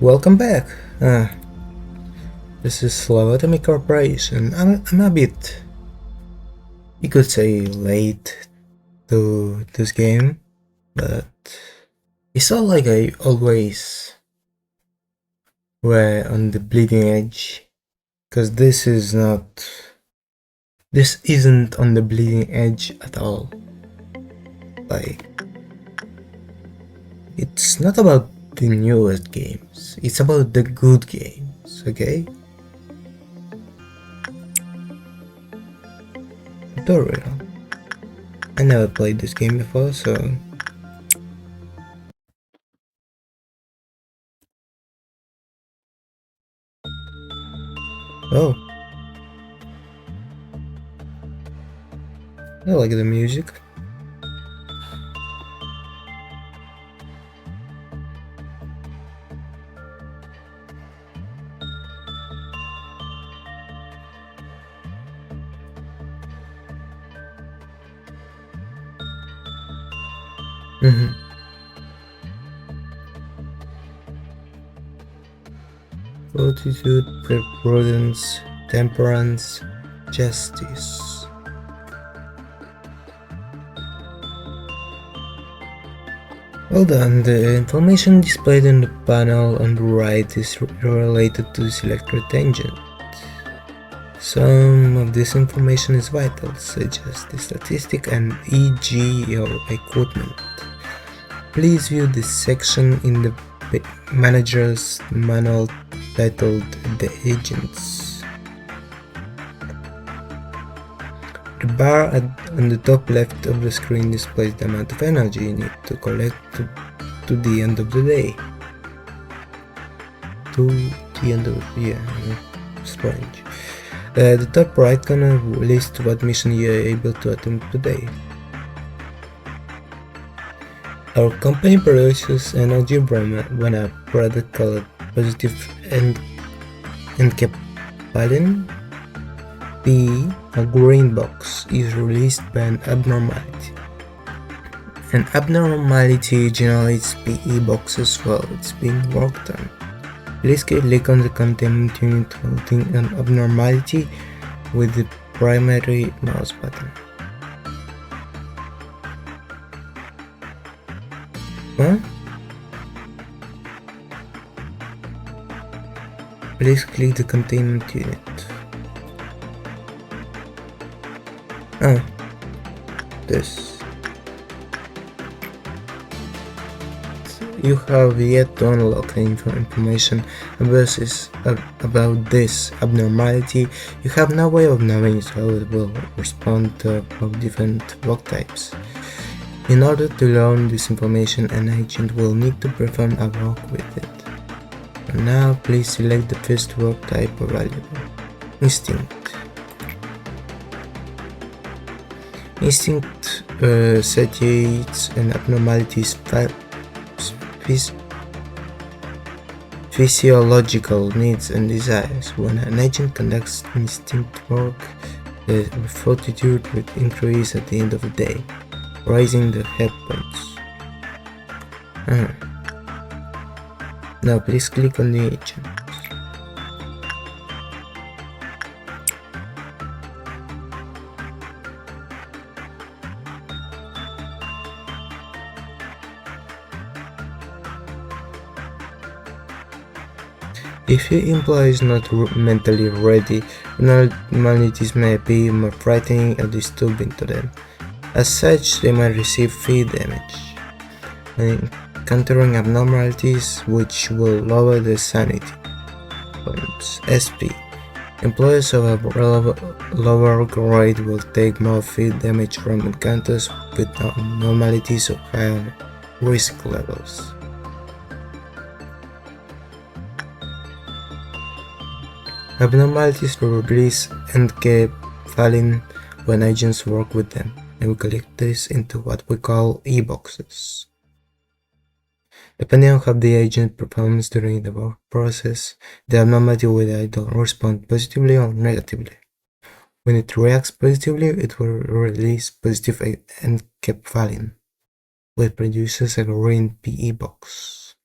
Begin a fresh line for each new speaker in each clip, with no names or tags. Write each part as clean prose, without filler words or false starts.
Welcome back. This is Lobotomy Corporation. I'm a bit, you could say, late to this game, but it's not like I always were on the bleeding edge, because this isn't on the bleeding edge at all. Like, it's not about the newest games, it's about the good games, okay? Tutorial. I never played this game before, so oh, I like the music. Fortitude, prudence, temperance, justice. Well done. The information displayed in the panel on the right is related to the selected tangent. Some of this information is vital, such as the statistic and e.g. your equipment. Please view this section in the manager's manual titled The Agents. The bar on the top left of the screen displays the amount of energy you need to collect to the end of the day. To the end of the year. Strange. The top right corner lists what mission you are able to attempt today. Our company produces energy when a product called positive encapsulin P, a green box, is released by an abnormality. An abnormality generates PE boxes while it's being worked on. Please click on the containment unit holding an abnormality with the primary mouse button. Huh? Please click the containment unit. Oh, this. You have yet to unlock the information about this abnormality. You have no way of knowing how it will respond to different work types. In order to learn this information, an agent will need to perform a work with it. And now, please select the first work type available. Instinct. Instinct satiates an abnormality's physiological needs and desires. When an agent conducts instinct work, the fortitude will increase at the end of the day, raising the head points. Now please click on the agent. If your employee is not mentally ready, abnormalities may be more frightening or disturbing to them. As such, they might receive fear damage. Encountering abnormalities which will lower their sanity points. SP. Employees of a lower grade will take more fear damage from encounters with abnormalities of higher risk levels. Abnormalities will release encapsulin when agents work with them, and we collect this into what we call e-boxes. Depending on how the agent performs during the work process, the abnormality will either respond positively or negatively. When it reacts positively, it will release positive encapsulin, which produces a green PE box.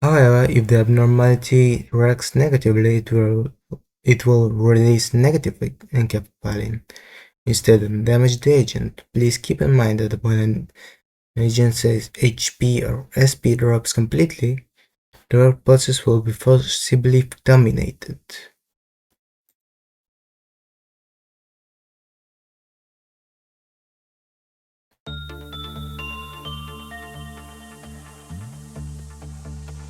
However, if the abnormality reacts negatively, it will release negative encapsulin instead of damage the agent. Please keep in mind that when an agent says HP or SP drops completely, the work process will be forcibly terminated.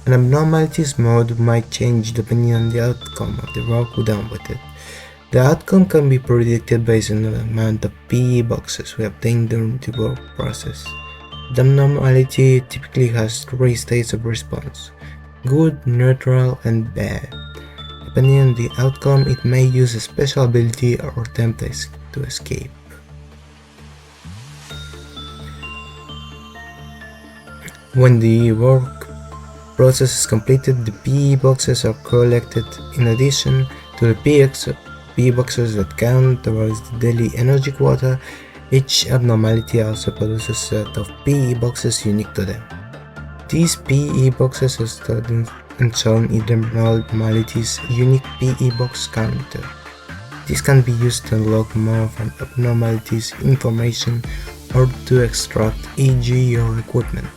An abnormalities mode might change depending on the outcome of the work done with it. The outcome can be predicted based on the amount of PE boxes we obtain during the work process. The abnormality typically has three states of response: good, neutral, and bad. Depending on the outcome, it may use a special ability or attempt to escape. When the work process is completed, the PE boxes are collected in addition to the PE boxes that count towards the daily energy quota. Each abnormality also produces a set of PE boxes unique to them. These PE boxes are stored and shown in the abnormality's unique PE box counter. This can be used to unlock more of an abnormality's information or to extract e.g. your equipment.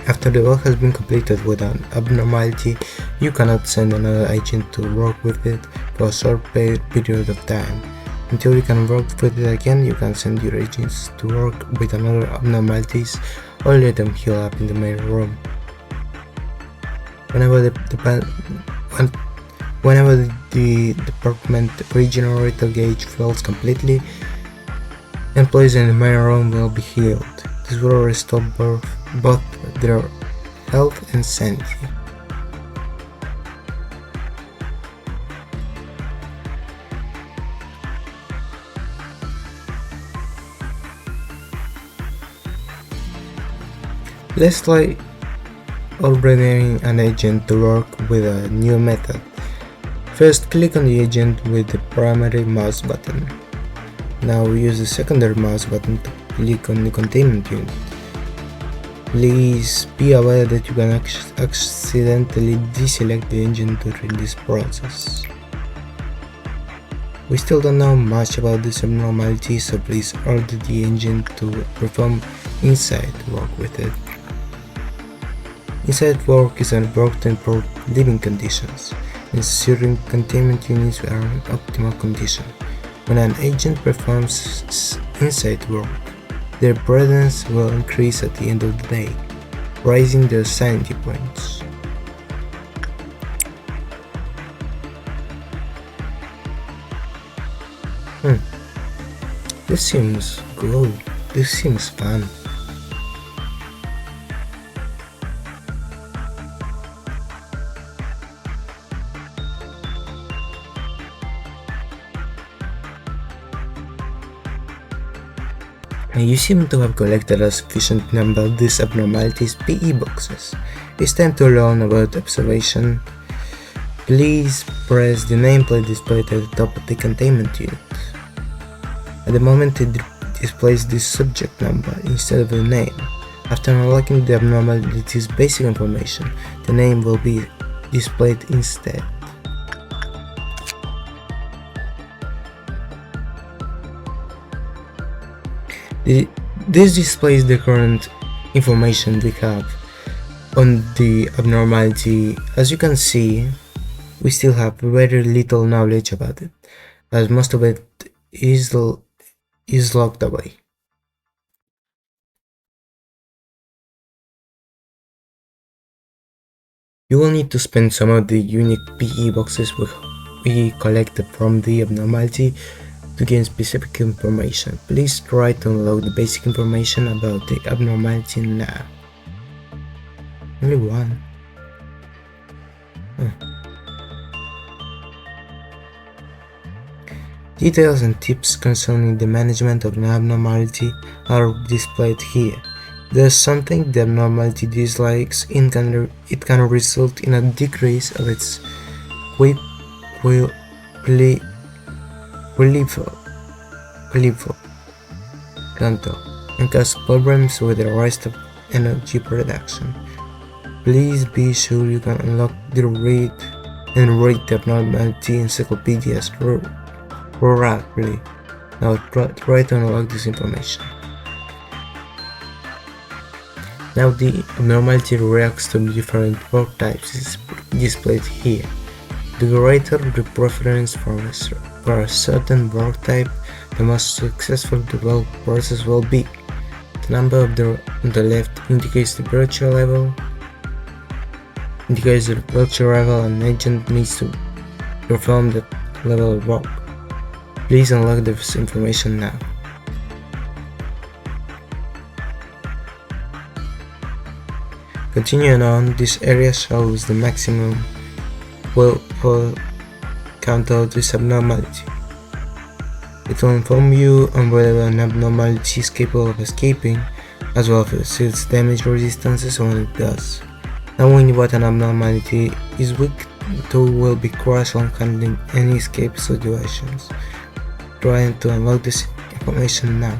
After the work has been completed with an abnormality, you cannot send another agent to work with it for a short period of time. Until you can work with it again, you can send your agents to work with another abnormalities or let them heal up in the main room. Whenever the department regenerator gauge fills completely, employees in the main room will be healed. This will restore both their health and sanity. Let's try ordering an agent to work with a new method. First, click on the agent with the primary mouse button. Now use the secondary mouse button to click on the containment unit. Please be aware that you can accidentally deselect the engine during this process. We still don't know much about this abnormality, so please order the engine to perform inside work with it. Inside work is important to improve living conditions, ensuring containment units are in optimal condition. When an agent performs inside work, their presence will increase at the end of the day, raising their sanity points. This seems good. This seems fun. You seem to have collected a sufficient number of these abnormalities PE boxes. It's time to learn about observation. Please press the nameplate displayed at the top of the containment unit. At the moment it displays the subject number instead of the name. After unlocking the abnormality's basic information, the name will be displayed instead. This displays the current information we have on the abnormality. As you can see, we still have very little knowledge about it, as most of it is locked away. You will need to spend some of the unique PE boxes we collected from the abnormality to gain specific information. Please try to unlock the basic information about the abnormality now. Only one. Details and tips concerning the management of an abnormality are displayed here. There's something the abnormality dislikes, it can result in a decrease of its proliferation and cause problems with the rest of energy production. Please be sure you can unlock the read and read the abnormality encyclopedias thoroughly. Now try to unlock this information. Now the abnormality reacts to different work types is displayed here. The greater the preference for a certain work type, the more successful the work process will be. The number on the left indicates the virtual level, an agent needs to perform that level of work. Please unlock this information now. Continuing on, this area shows the maximum will count out this abnormality. It will inform you on whether an abnormality is capable of escaping, as well as its damage resistances when it does. Knowing what an abnormality is weak, the tool will be crucial in handling any escape situations. Trying to unlock this information now.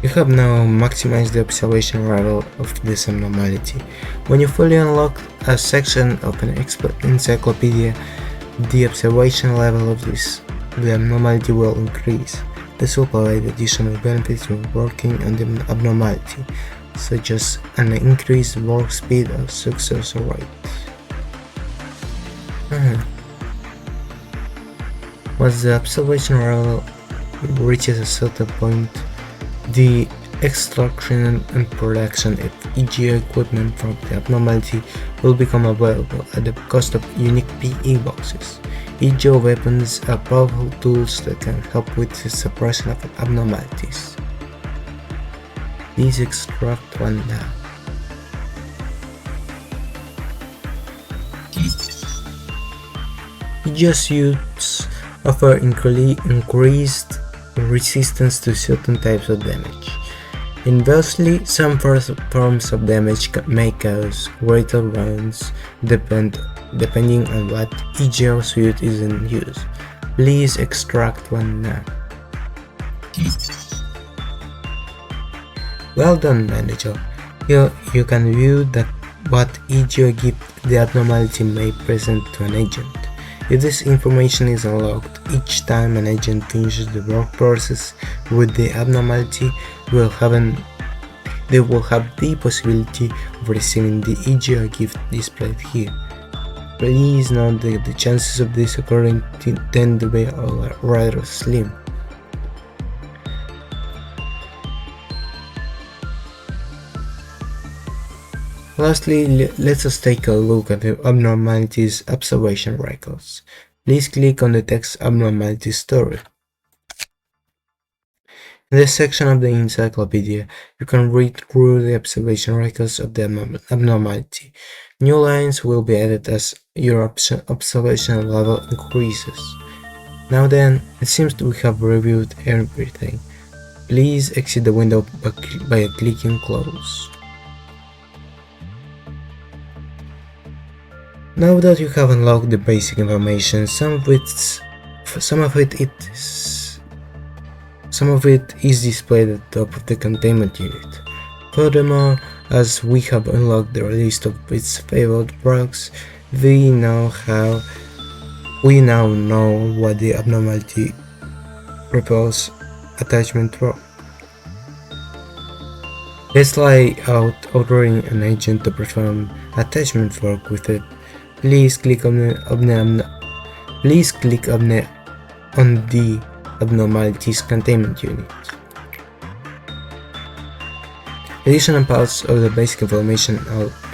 You have now maximized the observation level of this abnormality. When you fully unlock a section of an encyclopedia, the observation level of the abnormality will increase. This will provide additional benefits when working on the abnormality, such as an increased work speed or success rate. Once the observation level reaches a certain point, the extraction and production of EGO equipment from the abnormality will become available at the cost of unique PE boxes. EGO weapons are powerful tools that can help with the suppression of abnormalities. Please extract one now. EGO suits offer increased resistance to certain types of damage. Inversely, some forms of damage may cause greater wounds depending on what EGO suit is in use. Please extract one now. Well done, manager. Here you can view that what EGO gift the abnormality may present to an agent. If this information is unlocked each time an agent finishes the work process with the abnormality, they will have the possibility of receiving the EGO gift displayed here. Please note that the chances of this occurring tend to be rather slim. Lastly, let us take a look at the abnormalities observation records. Please click on the text abnormality story. In this section of the encyclopedia, you can read through the observation records of the abnormality. New lines will be added as your observation level increases. Now then, it seems we have reviewed everything. Please exit the window by clicking close. Now that you have unlocked the basic information, some of it is displayed at the top of the containment unit. Furthermore, as we have unlocked the list of its favored drugs, we now know what the abnormality propels attachment work. Let's try out ordering an agent to perform attachment work with it. Please click on the abnormalities containment unit. Additional parts of the basic information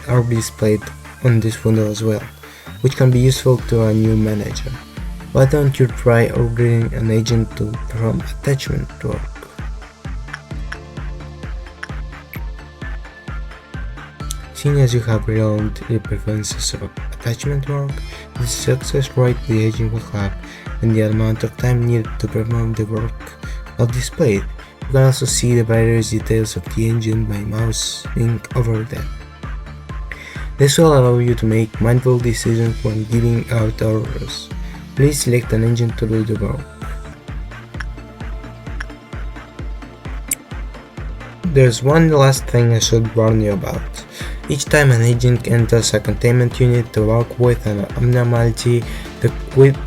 are displayed on this window as well, which can be useful to a new manager. Why don't you try ordering an agent to perform attachment work? Seeing as you have learned the preferences of attachment work, the success rate the agent will have, and the amount of time needed to perform the work are displayed. You can also see the various details of the engine by mousing over them. This will allow you to make mindful decisions when giving out orders. Please select an engine to do the work. There's one last thing I should warn you about. Each time an agent enters a containment unit to work with an abnormality, the clipot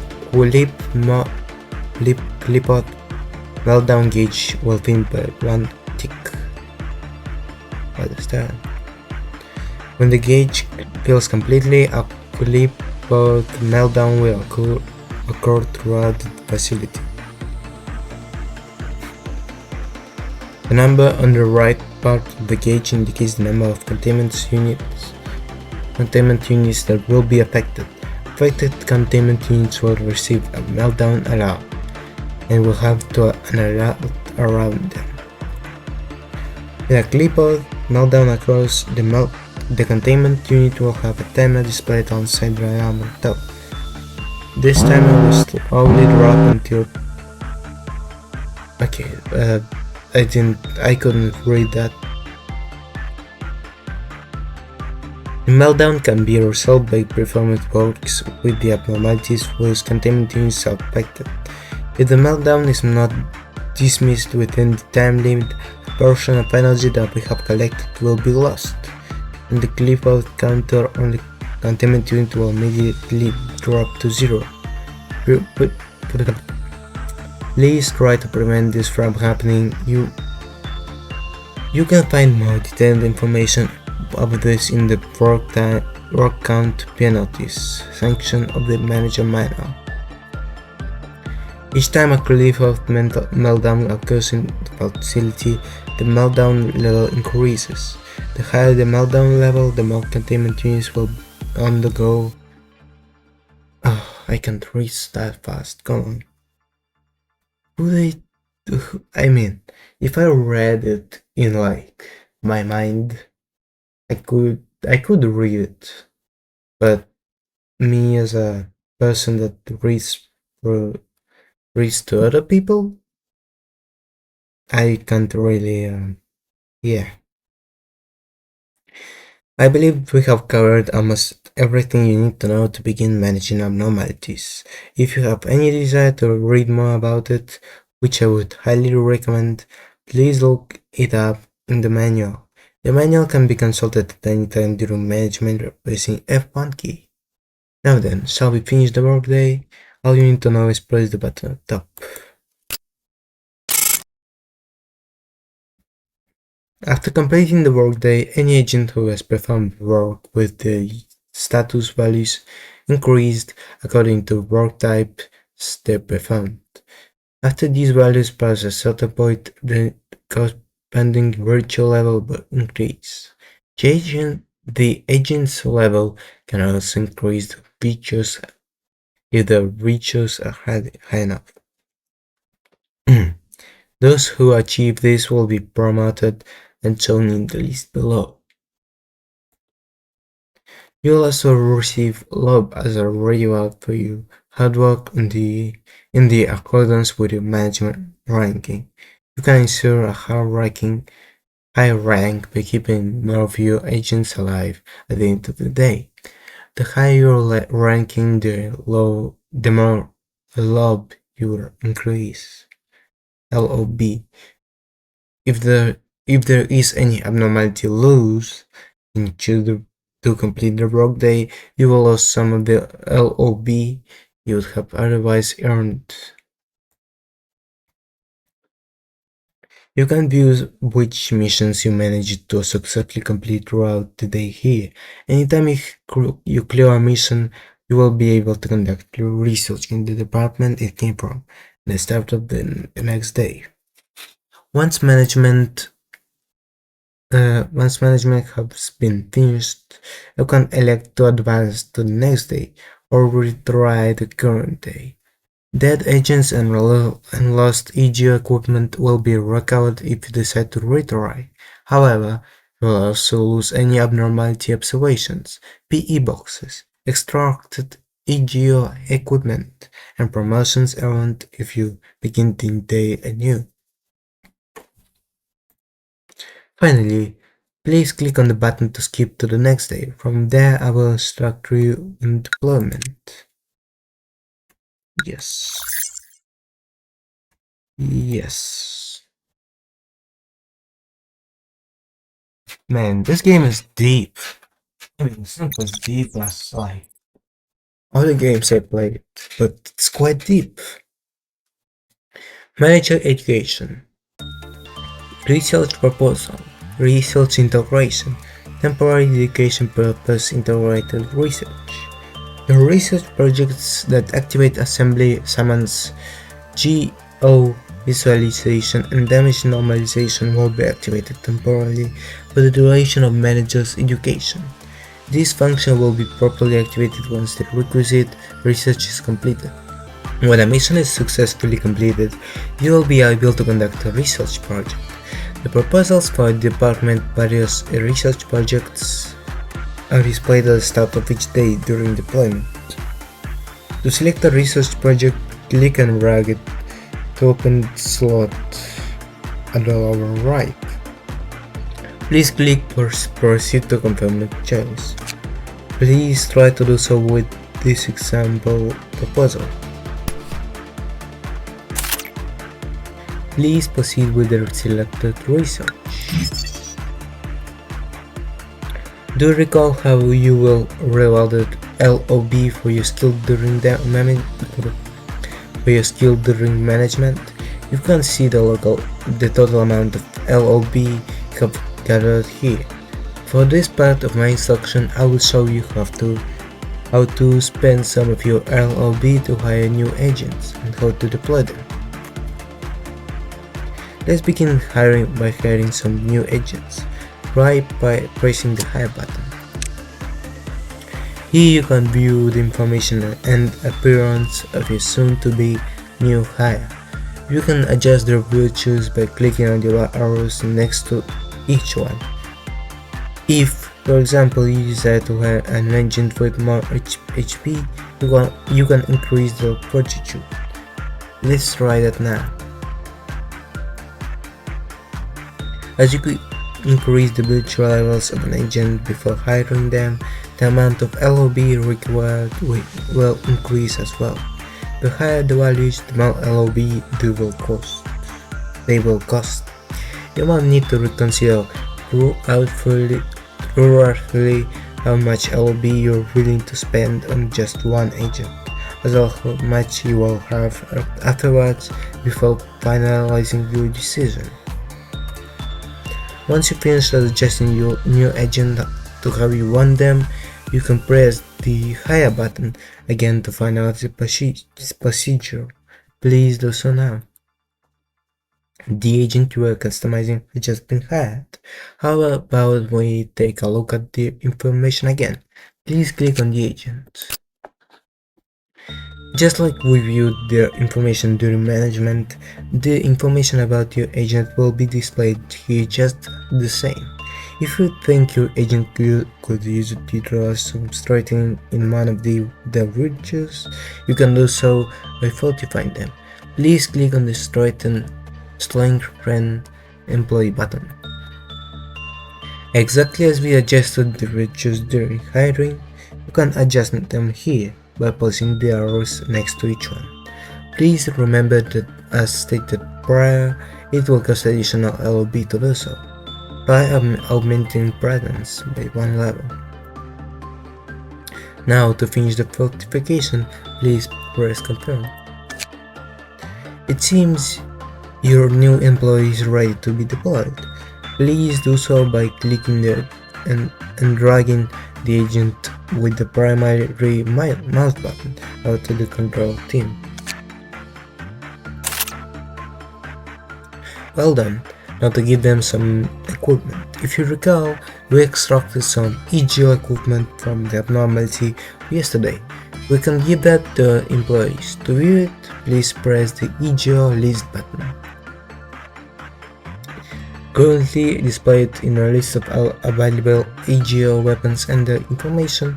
meltdown gauge will thin by one tick. Understand? When the gauge fills completely, a clipot meltdown will occur throughout the facility. The number on the right part of the gauge indicates the number of containment units that will be affected. Affected containment units will receive a meltdown alarm and will have an alert around them. When a clipboard meltdown occurs, the containment unit will have a timer displayed outside the alarm on top. This timer will slowly drop until... Okay, I couldn't read that. The meltdown can be resolved by performing works with the abnormalities whose containment units are affected. If the meltdown is not dismissed within the time limit, a portion of energy that we have collected will be lost, and the clip-out counter on the containment unit will immediately drop to zero. Please try to prevent this from happening. You can find more detailed information of this in the work count penalties section of the manager manual. Each time a cliff-out meltdown occurs in the facility, the meltdown level increases. The higher the meltdown level, the more containment units will undergo. Oh, I can't read that fast. Come on. I mean, if I read it in like my mind, I could read it, but me as a person that reads to other people, I can't really. Yeah. I believe we have covered almost everything you need to know to begin managing abnormalities. If you have any desire to read more about it, which I would highly recommend, please look it up in the manual. The manual can be consulted at any time during management by pressing F1 key. Now then, shall we finish the workday? All you need to know is press the button at the top. After completing the workday, any agent who has performed work with the status values increased according to work type they performed. After these values pass a certain point, the corresponding virtual level will increase. The agent's level can also increase if the virtues are high enough. Those who achieve this will be promoted and shown in the list below. You'll also receive Lob as a reward for your hard work in the accordance with your management ranking. You can ensure a high rank by keeping more of your agents alive at the end of the day. The higher your ranking, the more Lob you increase. LOB. If there is any abnormality loose to complete the workday, you will lose some of the LOB you would have otherwise earned. You can view which missions you managed to successfully complete throughout the day here. Anytime you clear a mission, you will be able to conduct your research in the department it came from at the start of the next day. Once management has been finished, you can elect to advance to the next day or retry the current day. Dead agents and lost EGO equipment will be recovered if you decide to retry. However, you will also lose any abnormality observations, PE boxes, extracted EGO equipment, and promotions earned if you begin the day anew. Finally, please click on the button to skip to the next day. From there, I will instruct you in deployment. Yes. Yes. Man, this game is deep. I mean, it's not as deep as like other games I played, but it's quite deep. Manager education, research proposal, research integration, temporary dedication purpose integrated research. The research projects that activate assembly summons GO visualization and damage normalization will be activated temporarily for the duration of manager's education. This function will be properly activated once the requisite research is completed. When a mission is successfully completed, you will be able to conduct a research project. The proposals for department various research projects are displayed at the start of each day during deployment. To select a research project, click and drag it to open the slot at the lower right. Please click proceed to confirm the choice. Please try to do so with this example proposal. Please proceed with the selected research. Do you recall how you will rewarded LOB for your skill during management? You can see the total amount of LOB you have gathered here. For this part of my instruction, I will show you how to spend some of your LOB to hire new agents and how to deploy them. Let's begin by hiring some new agents. Try by pressing the hire button. Here you can view the information and appearance of your soon-to-be new hire. You can adjust their virtues by clicking on the arrows next to each one. If, for example, you desire to hire an agent with more HP, you can increase their fortitude. Let's try that now. As you increase the virtue levels of an agent before hiring them, the amount of LOB required will increase as well. The higher the values, the more LOB they will cost. You will need to reconsider thoroughly how much LOB you're willing to spend on just one agent, as well as how much you will have afterwards before finalizing your decision. Once you finish adjusting your new agent to how you want them, you can press the hire button again to finalize the procedure. Please do so now. The agent you are customizing has just been hired. How about we take a look at the information again? Please click on the agent. Just like we viewed their information during management, the information about your agent will be displayed here just the same. If you think your agent could use it to draw some straightening in one of the virtues, you can do so by fortifying them. Please click on the strengthen employee button. Exactly as we adjusted the virtues during hiring, you can adjust them here by placing the arrows next to each one. Please remember that, as stated prior, it will cost additional LOB to do so. Try augmenting presence by one level. Now, to finish the fortification, please press confirm. It seems your new employee is ready to be deployed. Please do so by clicking there and dragging the agent with the primary mouse button out to the control team. Well done. Now to give them some equipment. If you recall, we extracted some EGO equipment from the abnormality yesterday. We can give that to employees. To view it, please press the EGO list button. Currently displayed in a list of all available EGO weapons and the information.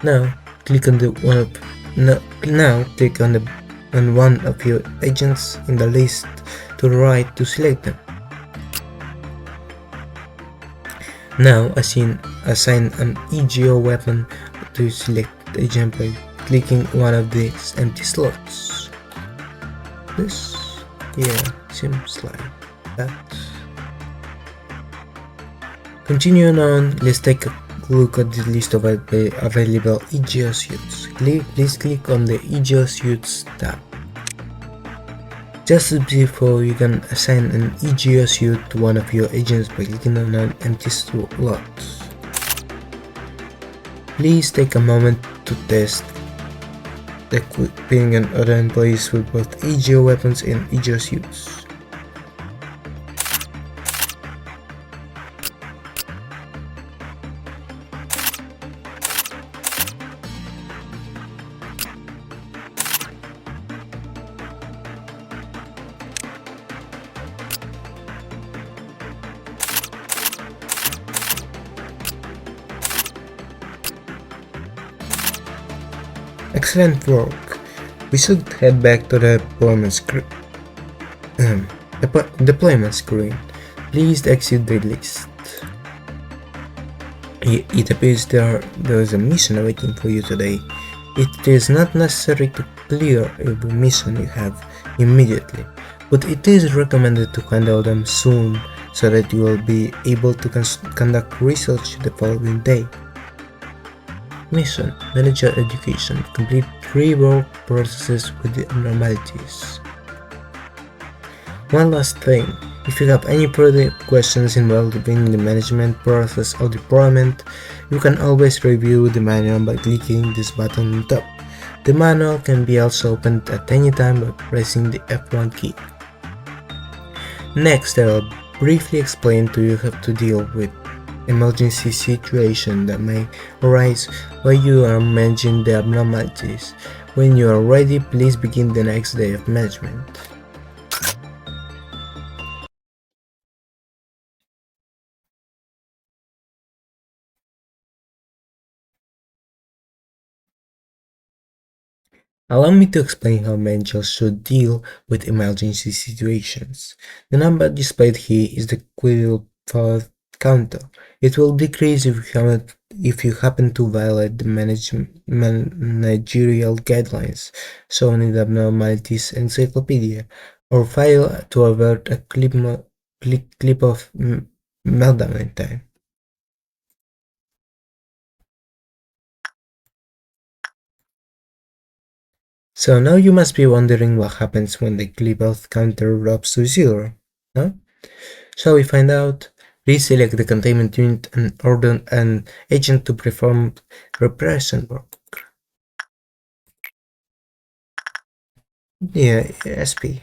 Now click on one of your agents in the list to the right to select them. Now assign an EGO weapon to select agent by clicking one of these empty slots. This, yeah, seems like that. Continuing on, let's take a look at the list of available EGO suits. Please click on the EGO suits tab. Just as before, you can assign an EGO suit to one of your agents by clicking on an empty slot. Please take a moment to test equipping other employees with both EGO weapons and EGO suits. Excellent work. We should head back to the deployment screen. Please exit the list. It appears there is a mission awaiting for you today. It is not necessary to clear every mission you have immediately, but it is recommended to handle them soon so that you will be able to conduct research the following day. Mission: Manage your education. Complete 3 work processes with the abnormalities. One last thing, if you have any further questions involving the management process or deployment, you can always review the manual by clicking this button on top. The manual can be also opened at any time by pressing the F1 key. Next, I will briefly explain to you how to deal with emergency situation that may arise while you are managing the abnormalities. When you are ready, please begin the next day of management. Allow me to explain how managers should deal with emergency situations. The number displayed here is the critical path counter. It will decrease if you happen to violate the managerial guidelines shown in the Abnormalities Encyclopedia, or fail to avert a clip of meltdown in time. So now you must be wondering what happens when the clip-off counter drops to 0, no? Shall we find out? Reselect the containment unit and order an agent to perform repression work. Yeah, SP.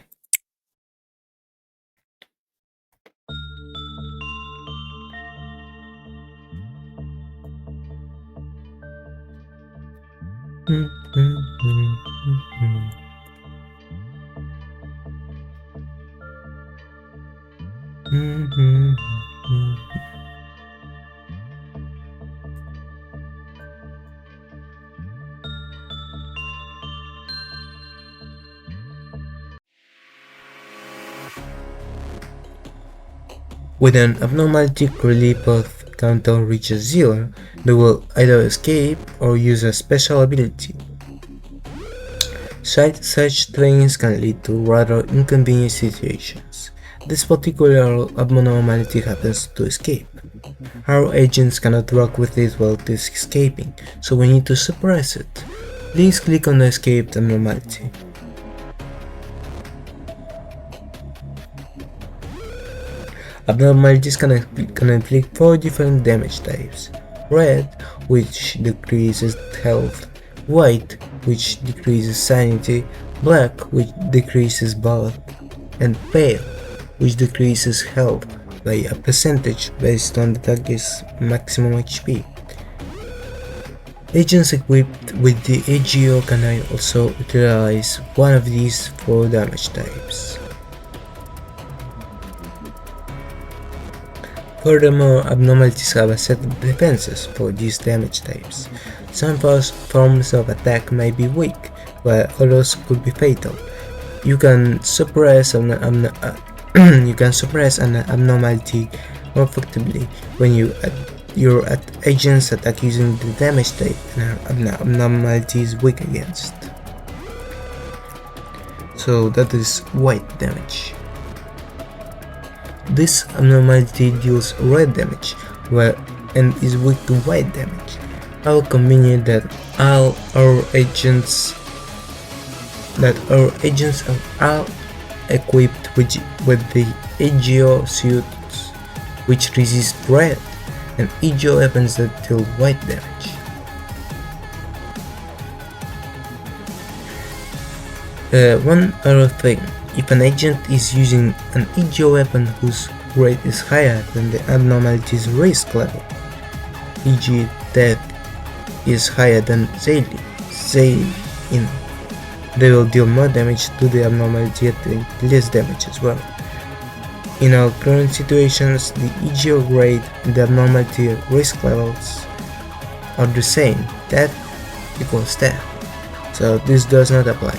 When an abnormality relief path counter reaches 0, they will either escape or use a special ability. Such things can lead to rather inconvenient situations. This particular abnormality happens to escape. Our agents cannot work with it while it is escaping, so we need to suppress it. Please click on the escaped abnormality. Abnormalities can inflict 4 different damage types: red, which decreases health; white, which decreases sanity; black, which decreases both; and pale, which decreases health by a percentage based on the target's maximum HP. Agents equipped with the AGO can also utilize one of these 4 damage types. Furthermore, abnormalities have a set of defenses for these damage types. Some forms of attack may be weak, while others could be fatal. You can suppress an abnormality more effectively when your agents attack using the damage type an abnormality is weak against. So that is white damage. This abnormality deals red damage, well, and is weak to white damage. How convenient that all our agents are all equipped with the EGO suits, which resist red, and EGO weapons that deal white damage. One other thing, if an agent is using an EGO weapon whose grade is higher than the abnormality's risk level, e.g. death is higher than Zayn, they will deal more damage to the abnormality at less damage as well. In our current situations, the EGO grade and the abnormality risk levels are the same, death equals death, so this does not apply.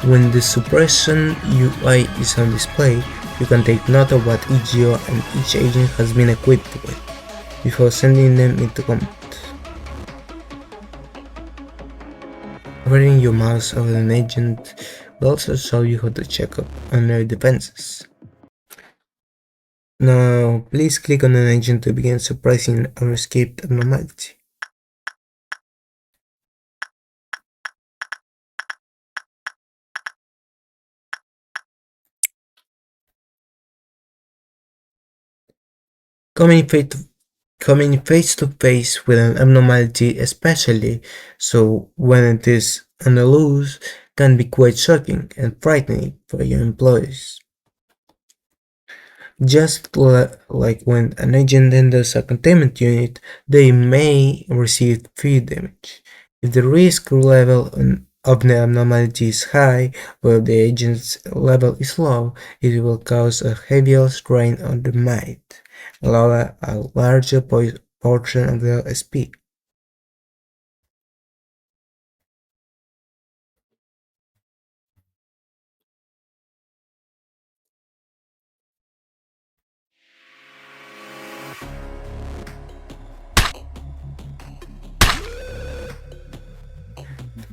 When the suppression UI is on display, you can take note of what EGO and each agent has been equipped with, before sending them into combat. Hovering your mouse over an agent will also show you how to check up on their defenses. Now, please click on an agent to begin suppressing or escaped abnormality. Coming face to face with an abnormality, especially so when it is on the loose, can be quite shocking and frightening for your employees. Just like when an agent enters a containment unit, they may receive fear damage. If the risk level of the abnormality is high, while the agent's level is low, it will cause a heavier strain on the mind, allowing a larger portion of the SP.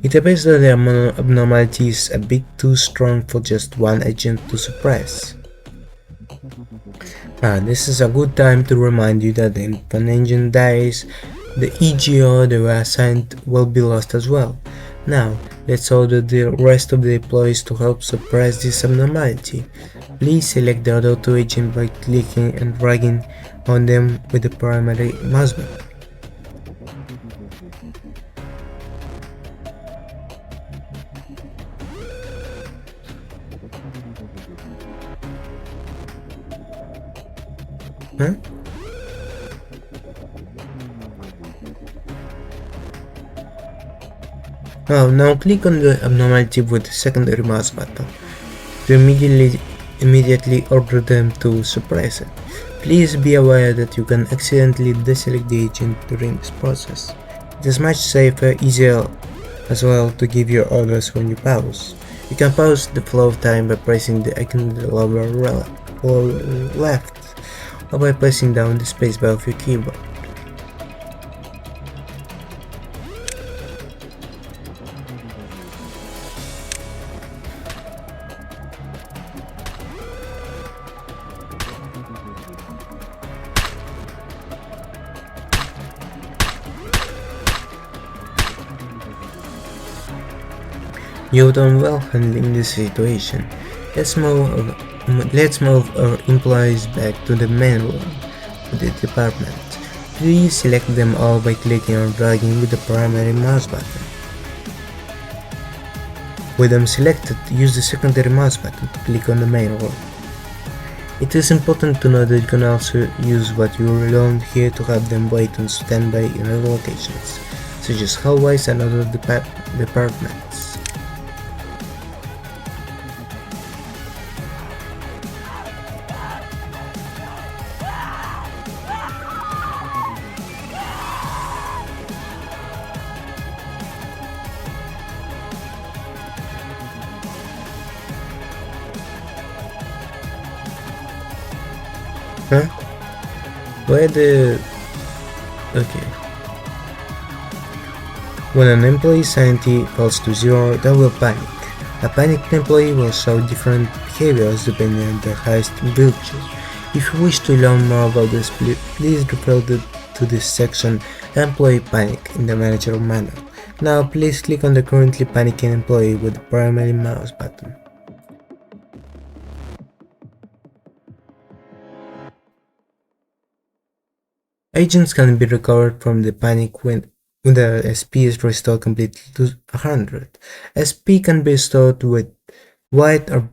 It appears that the abnormality is a bit too strong for just one agent to suppress. This is a good time to remind you that if an agent dies, the EGO they were assigned will be lost as well. Now, let's order the rest of the employees to help suppress this abnormality. Please select the other two agents by clicking and dragging on them with the primary mouse button. Now click on the abnormality with the secondary mouse button to immediately order them to suppress it. Please be aware that you can accidentally deselect the agent during this process. It is much safer, easier as well to give your orders when you pause. You can pause the flow of time by pressing the icon in the lower left, or by pressing down the spacebar of your keyboard. You've done well handling this situation. Let's move our employees back to the main room of the department. Please select them all by clicking or dragging with the primary mouse button. With them selected, use the secondary mouse button to click on the main room. It is important to know that you can also use what you learned here to have them wait on standby in other locations, such as hallways and other departments. Okay. When an employee sanity falls to 0, they will panic. A panicked employee will show different behaviors depending on the highest virtue. If you wish to learn more about this, please refer to this section, Employee Panic, in the Manager Manual. Now please click on the currently panicking employee with the primary mouse button. Agents can be recovered from the panic when the SP is restored completely to 100. SP can be restored with white or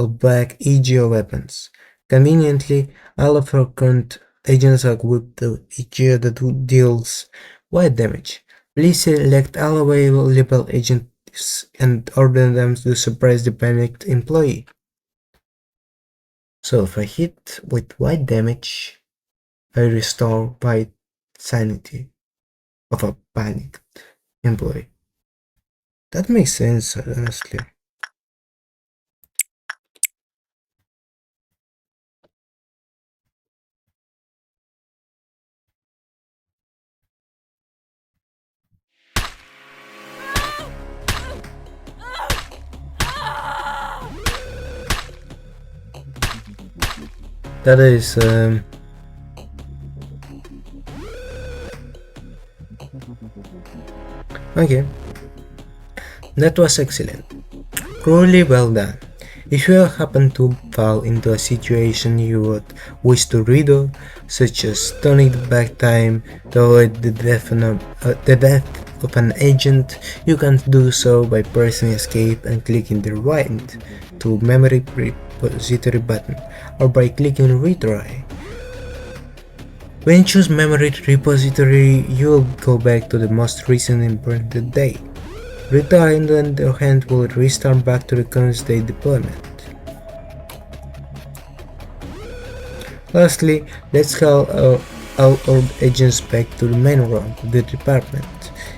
black EGO weapons. Conveniently, all of our current agents are equipped with EGO that deals white damage. Please select all available agents and order them to suppress the panicked employee. So if I hit with white damage, I restore white sanity of a panicked employee. That makes sense, honestly. That is, okay. That was excellent. Truly well done. If you happen to fall into a situation you would wish to redo, such as turning back time to avoid the death of an agent, you can do so by pressing escape and clicking the right to memory repository button, or by clicking retry. When you choose memory repository, you will go back to the most recent implemented date. Retry, on the other hand, will restart back to the current state deployment. Lastly, let's call all our agents back to the main room of the department.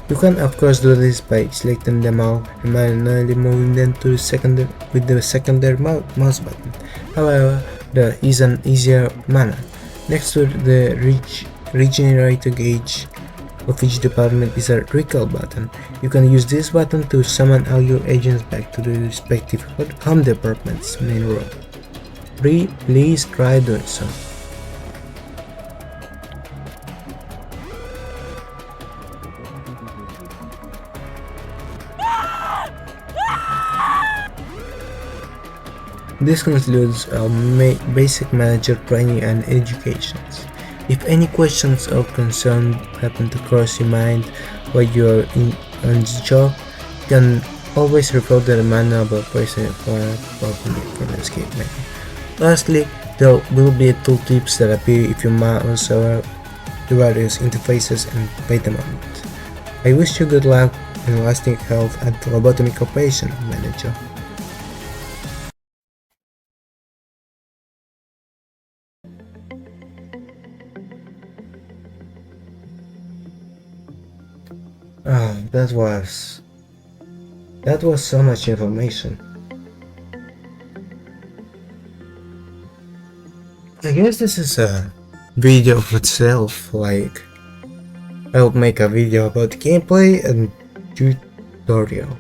You can of course do this by selecting them all and manually moving them to the secondary mouse button. However, there is an easier manner. Next to the regenerator gauge of each department is a recall button. You can use this button to summon all your agents back to the respective home department's main room. Please try doing so. This concludes our basic manager training and educations. If any questions or concerns happen to cross your mind while you are on the job, you can always refer to the manual by pressing a properly from the escape menu. Lastly, there will be tooltips that appear if you mouse over the various interfaces and pay them out. I wish you good luck and lasting health at the Lobotomy Corporation, Manager. Ah, that was so much information. I guess this is a video of itself, like I'll make a video about gameplay and tutorial.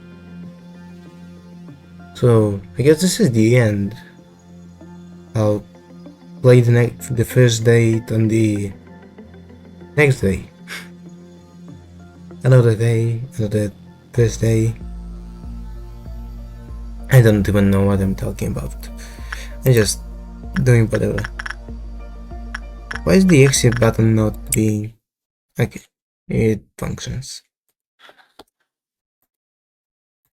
So I guess this is the end. I'll play the first date on the next day. Another day, another first day. I don't even know what I'm talking about. I'm just doing whatever. Why is the exit button not being... Okay, it functions.